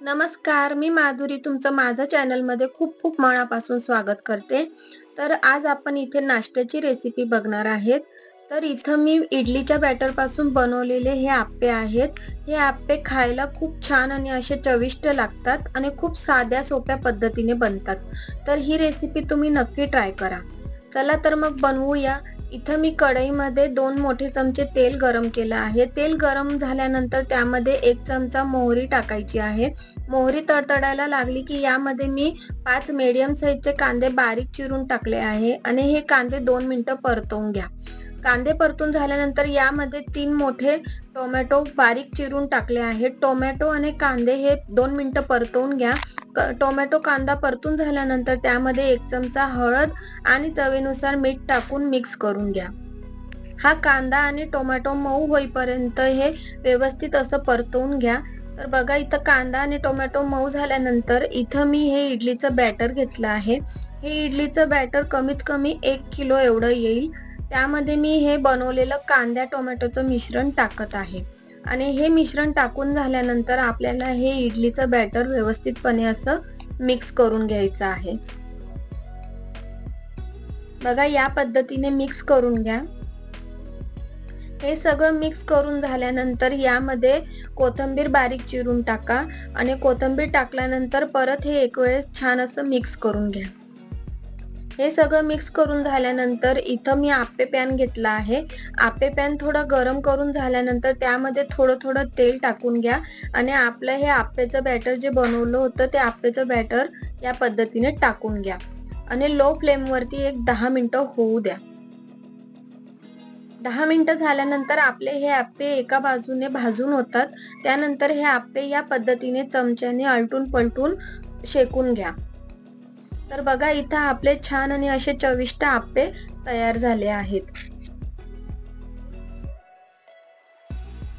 नमस्कार, मी माधुरी तुमचं माझ्या चॅनलमध्ये खूप खूप मनापासून स्वागत करते. तर आज आपण इथे नाश्त्याची रेसिपी बघणार आहेत. तर इथं मी इडलीच्या बॅटरपासून बनवलेले हे आप्पे आहेत. हे आप्पे खायला खूप छान आणि असे चविष्ट लागतात आणि खूप साध्या सोप्या पद्धतीने बनतात. तर ही रेसिपी तुम्ही नक्की ट्राय करा. चला तर मग बनवूया. इथं मी कढईमध्ये 2 मोठे चमचे तेल गरम केलं आहे. तेल गरम झाल्यानंतर त्यामध्ये 1 चमचा मोहरी टाकायची आहे. मोहरी तडतडायला लागली की यामध्ये मी 5 मीडियम साईजचे कांदे बारीक चिरून टाकले आहे आणि हे कांदे 2 मिनिटं परतवून घ्या. कांदे परतून झाल्यानंतर यामध्ये 3 मोठे टोमॅटो बारीक चिरून टाकले आहेत. टोमॅटो आणि कांदे हे 2 मिनिटं परतवून घ्या. टोमॅटो कांदा परतून झाल्यानंतर त्यामध्ये 1 चमचा हळद आणि चवीनुसार मीठ टाकून मिक्स करून घ्या. हा कांदा आणि टोमॅटो मऊ होईपर्यंत हे व्यवस्थित असं परतवून घ्या. तर बघा इथं कांदा आणि टोमॅटो मऊ झाल्यानंतर इथं मी हे इडलीचं बॅटर घेतलं आहे. हे इडलीचं बॅटर कमीत कमी 1 किलो एवढं येईल. त्यामध्ये मी हे बनवलेलं कांदा टोमॅटोचं मिश्रण टाकत आहे आणि हे मिश्रण टाकून झाल्यानंतर आपल्याला हे इडलीचं बॅटर व्यवस्थितपणे असं मिक्स करून घ्यायचं आहे. बघा या पद्धतीने मिक्स करून घ्या. हे सगळं मिक्स करून झाल्यानंतर यामध्ये कोथिंबीर बारीक चिरून टाका आणि कोथिंबीर टाकल्यानंतर परत हे एक वेळेस छान असं मिक्स करून घ्या. हे सगळं मिक्स करून झाल्यानंतर इथं मी आप्पे पॅन घेतला आहे. आप्पे पॅन थोडं गरम करून झाल्यानंतर त्यामध्ये थोडं तेल टाकून घ्या आणि आपलं हे आप्पेचं बॅटर जे बनवलं होतं ते आप्पेचं बॅटर या पद्धतीने टाकून घ्या आणि लो फ्लेमवरती एक 10 मिनिटं होऊ द्या. 10 मिनिटं झाल्यानंतर आपले हे आप्पे एका बाजूने भाजून होतात. त्यानंतर हे आप्पे या पद्धतीने चमच्याने आलटून-पलटून शेकून घ्या. तर बघा इथं आपले छान आणि असे चविष्ट आप्पे तयार झाले आहेत.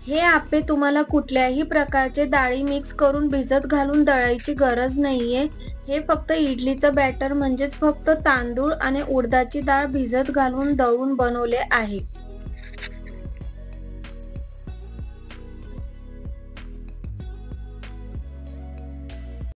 हे आप्पे तुम्हाला कुठल्याही प्रकारचे डाळी मिक्स करून भिजत घालून दळायची गरज नाहीये. हे फक्त इडलीचं बॅटर म्हणजेच फक्त तांदूळ आणि उडदाची डाळ भिजत घालून दळून बनवले आहे.